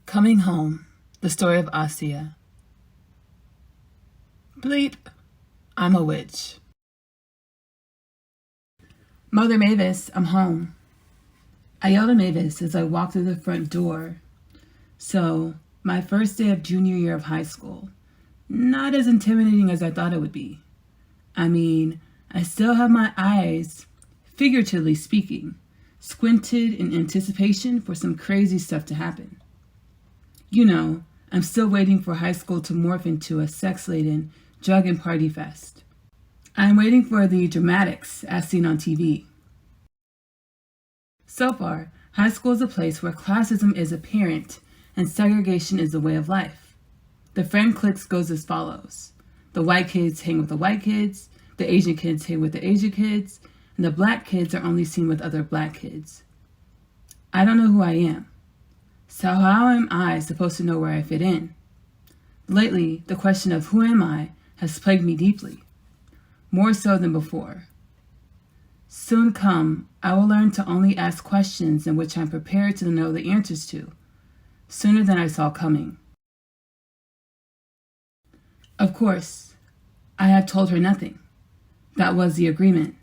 Coming Home, the story of Asiyah. Bleep, I'm a witch. Mother Mavis, I'm home. I yelled at Mavis as I walked through the front door. So, my first day of junior year of high school. Not as intimidating as I thought it would be. I still have my eyes, figuratively speaking, squinted in anticipation for some crazy stuff to happen. You know, I'm still waiting for high school to morph into a sex-laden drug and party fest. I'm waiting for the dramatics as seen on TV. So far, high school is a place where classism is apparent and segregation is a way of life. The friend cliques goes as follows. The white kids hang with the white kids, the Asian kids hang with the Asian kids, and the black kids are only seen with other black kids. I don't know who I am. So how am I supposed to know where I fit in? Lately, the question of who am I has plagued me deeply, more so than before. Soon come, I will learn to only ask questions in which I'm prepared to know the answers to, sooner than I saw coming. Of course, I have told her nothing. That was the agreement.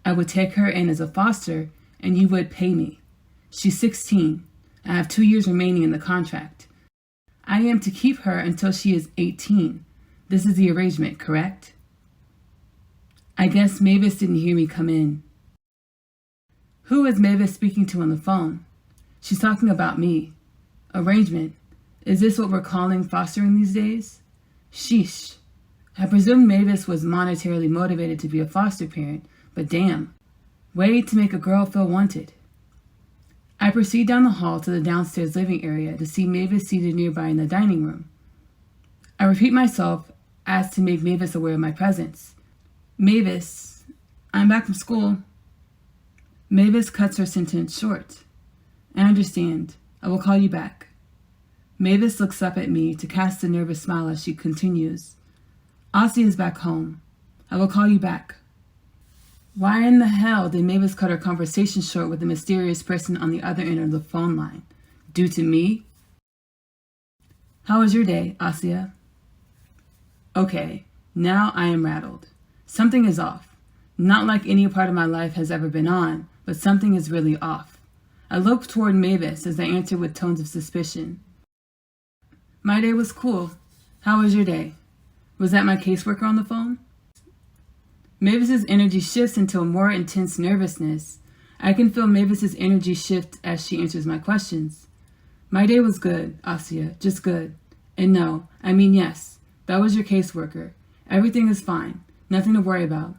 I would take her in as a foster, and you would pay me. She's 16. I have 2 years remaining in the contract. I am to keep her until she is 18. This is the arrangement, correct? I guess Mavis didn't hear me come in. Who is Mavis speaking to on the phone? She's talking about me. Arrangement. Is this what we're calling fostering these days? Sheesh. I presumed Mavis was monetarily motivated to be a foster parent, but damn. Way to make a girl feel wanted. I proceed down the hall to the downstairs living area to see Mavis seated nearby in the dining room. I repeat myself as to make Mavis aware of my presence. Mavis, I'm back from school. Mavis cuts her sentence short. I understand. I will call you back. Mavis looks up at me to cast a nervous smile as she continues. Asiyah is back home. I will call you back. Why in the hell did Mavis cut her conversation short with the mysterious person on the other end of the phone line? Due to me? How was your day, Asiyah? Okay, now I am rattled. Something is off. Not like any part of my life has ever been on, but something is really off. I look toward Mavis as I answer with tones of suspicion. My day was cool. How was your day? Was that my caseworker on the phone? Mavis's energy shifts into a more intense nervousness. I can feel Mavis's energy shift as she answers my questions. My day was good, Asiyah, just good. And no, I mean yes, that was your caseworker. Everything is fine, nothing to worry about.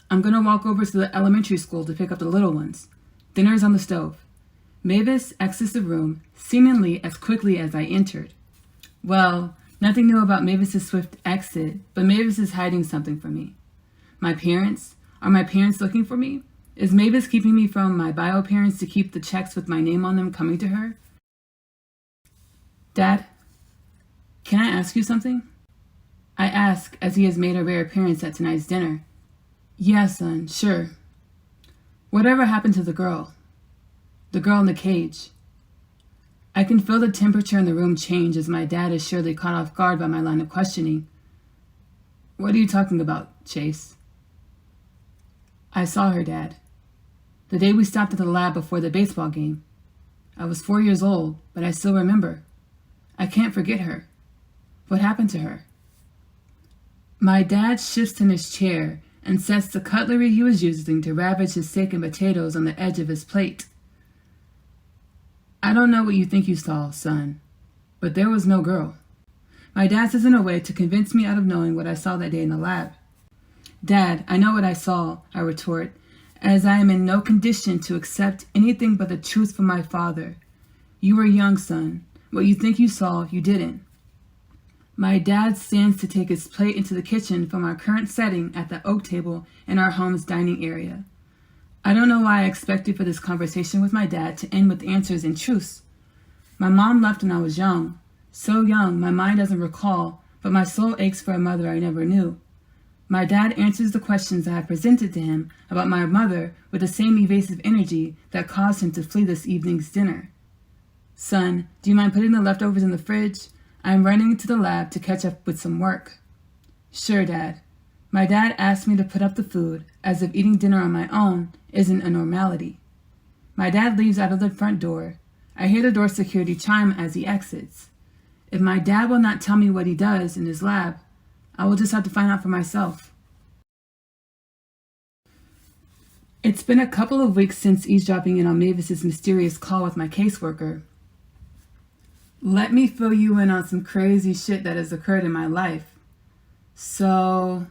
I'm gonna walk over to the elementary school to pick up the little ones. Dinner is on the stove. Mavis exits the room, seemingly as quickly as I entered. Well, nothing new about Mavis's swift exit, but Mavis is hiding something from me. My parents? Are my parents looking for me? Is Mavis keeping me from my bio parents to keep the checks with my name on them coming to her? Dad, can I ask you something? I ask as he has made a rare appearance at tonight's dinner. Yeah, son, sure. Whatever happened to the girl? The girl in the cage. I can feel the temperature in the room change as my dad is surely caught off guard by my line of questioning. What are you talking about, Chase? I saw her, Dad. The day we stopped at the lab before the baseball game. I was 4 years old, but I still remember. I can't forget her. What happened to her? My dad shifts in his chair and sets the cutlery he was using to ravage his steak and potatoes on the edge of his plate. I don't know what you think you saw, son, but there was no girl. My dad says in a way to convince me out of knowing what I saw that day in the lab. Dad, I know what I saw, I retort, as I am in no condition to accept anything but the truth from my father. You were young, son. What you think you saw, you didn't. My dad stands to take his plate into the kitchen from our current setting at the oak table in our home's dining area. I don't know why I expected for this conversation with my dad to end with answers and truths. My mom left when I was young. So young, my mind doesn't recall, but my soul aches for a mother I never knew. My dad answers the questions I have presented to him about my mother with the same evasive energy that caused him to flee this evening's dinner. Son, do you mind putting the leftovers in the fridge? I'm running to the lab to catch up with some work. Sure, Dad. My dad asked me to put up the food, as if eating dinner on my own isn't a normality. My dad leaves out of the front door. I hear the door security chime as he exits. If my dad will not tell me what he does in his lab, I will just have to find out for myself. It's been a couple of weeks since eavesdropping in on Mavis's mysterious call with my caseworker. Let me fill you in on some crazy shit that has occurred in my life. So,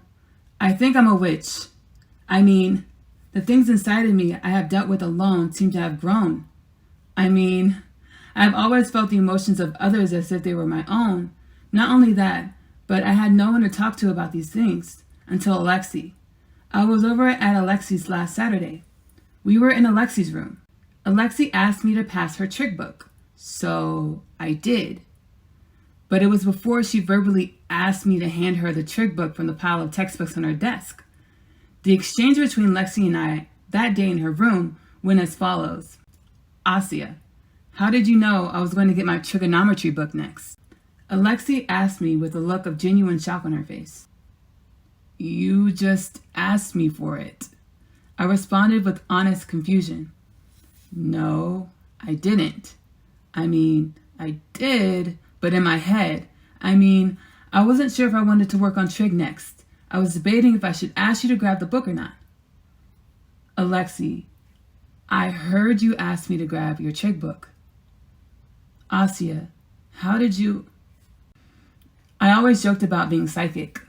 I think I'm a witch. I mean, the things inside of me I have dealt with alone seem to have grown. I mean, I've always felt the emotions of others as if they were my own. Not only that, but I had no one to talk to about these things until Alexi. I was over at Alexi's last Saturday. We were in Alexi's room. Alexi asked me to pass her trick book, so I did. But it was before she verbally asked me to hand her the trick book from the pile of textbooks on her desk. The exchange between Lexi and I that day in her room went as follows. Asiyah, how did you know I was going to get my trigonometry book next? Alexi asked me with a look of genuine shock on her face. You just asked me for it. I responded with honest confusion. No, I didn't. I mean, I did, but in my head. I wasn't sure if I wanted to work on trig next. I was debating if I should ask you to grab the book or not. Alexi, I heard you ask me to grab your trig book. Asiyah, how did you... I always joked about being psychic.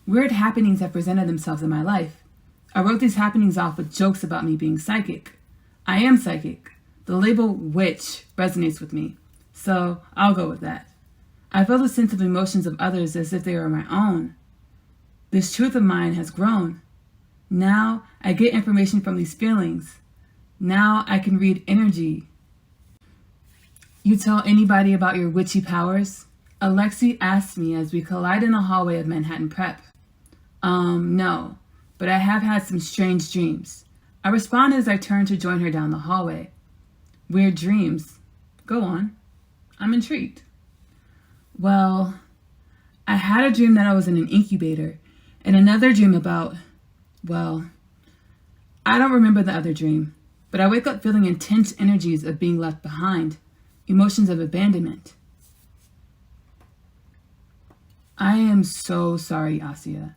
Weird happenings have presented themselves in my life. I wrote these happenings off with jokes about me being psychic. I am psychic. The label witch resonates with me, so I'll go with that. I feel the sense of emotions of others as if they were my own. This truth of mine has grown. Now I get information from these feelings. Now I can read energy. You tell anybody about your witchy powers? Alexi asked me as we collide in the hallway of Manhattan Prep. No, but I have had some strange dreams. I respond as I turn to join her down the hallway. Weird dreams. Go on. I'm intrigued. Well, I had a dream that I was in an incubator, and another dream about, well, I don't remember the other dream, but I wake up feeling intense energies of being left behind, emotions of abandonment. I am so sorry, Asiyah.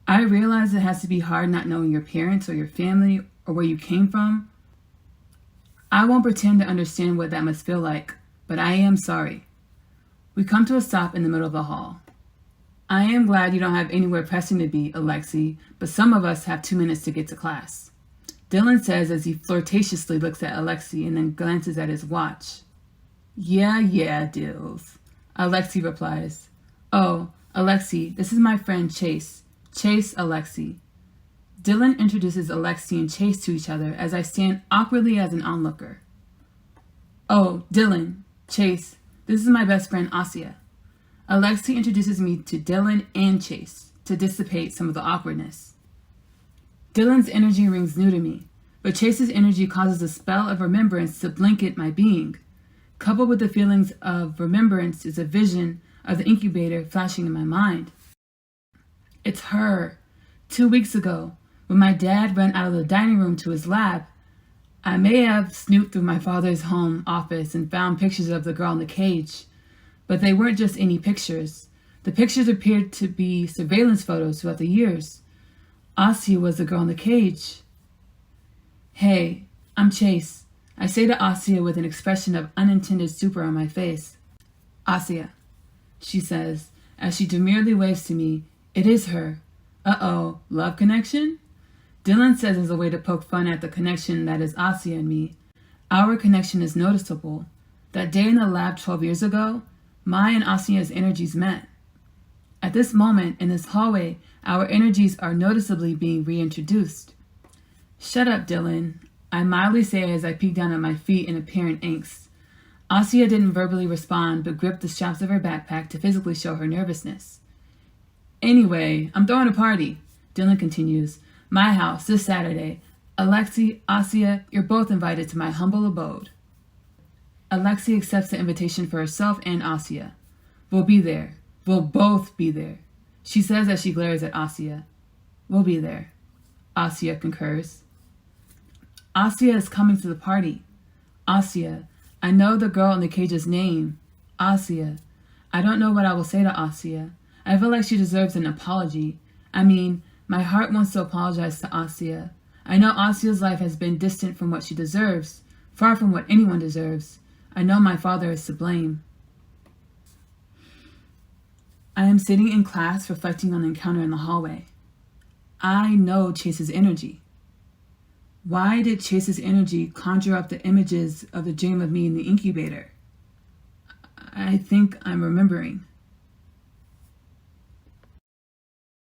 I realize it has to be hard not knowing your parents or your family or where you came from. I won't pretend to understand what that must feel like, but I am sorry. We come to a stop in the middle of the hall. I am glad you don't have anywhere pressing to be, Alexi, but some of us have 2 minutes to get to class. Dylan says as he flirtatiously looks at Alexi and then glances at his watch. Yeah, Dills. Alexi replies. Oh, Alexi, this is my friend Chase. Chase, Alexi. Dylan introduces Alexi and Chase to each other as I stand awkwardly as an onlooker. Oh, Dylan, Chase, this is my best friend Asiyah. Alexi introduces me to Dylan and Chase to dissipate some of the awkwardness. Dylan's energy rings new to me, but Chase's energy causes a spell of remembrance to blanket my being. Coupled with the feelings of remembrance is a vision of the incubator flashing in my mind. It's her. 2 weeks ago, when my dad ran out of the dining room to his lab, I may have snooped through my father's home office and found pictures of the girl in the cage. But they weren't just any pictures. The pictures appeared to be surveillance photos throughout the years. Asiyah was the girl in the cage. Hey, I'm Chase. I say to Asiyah with an expression of unintended stupor on my face. Asiyah, she says, as she demurely waves to me. It is her. Uh-oh, love connection? Dylan says as a way to poke fun at the connection that is Asiyah and me. Our connection is noticeable. That day in the lab 12 years ago, my and Asiyah's energies met. At this moment, in this hallway, our energies are noticeably being reintroduced. Shut up, Dylan, I mildly say as I peek down at my feet in apparent angst. Asiyah didn't verbally respond, but gripped the straps of her backpack to physically show her nervousness. Anyway, I'm throwing a party, Dylan continues. My house, this Saturday. Alexi, Asiyah, you're both invited to my humble abode. Alexi accepts the invitation for herself and Asiyah. We'll be there. We'll both be there. She says as she glares at Asiyah. We'll be there. Asiyah concurs. Asiyah is coming to the party. Asiyah, I know the girl in the cage's name. Asiyah, I don't know what I will say to Asiyah. I feel like she deserves an apology. I mean, my heart wants to apologize to Asiyah. I know Asiyah's life has been distant from what she deserves, far from what anyone deserves. I know my father is to blame. I am sitting in class reflecting on the encounter in the hallway. I know Chase's energy. Why did Chase's energy conjure up the images of the dream of me in the incubator? I think I'm remembering.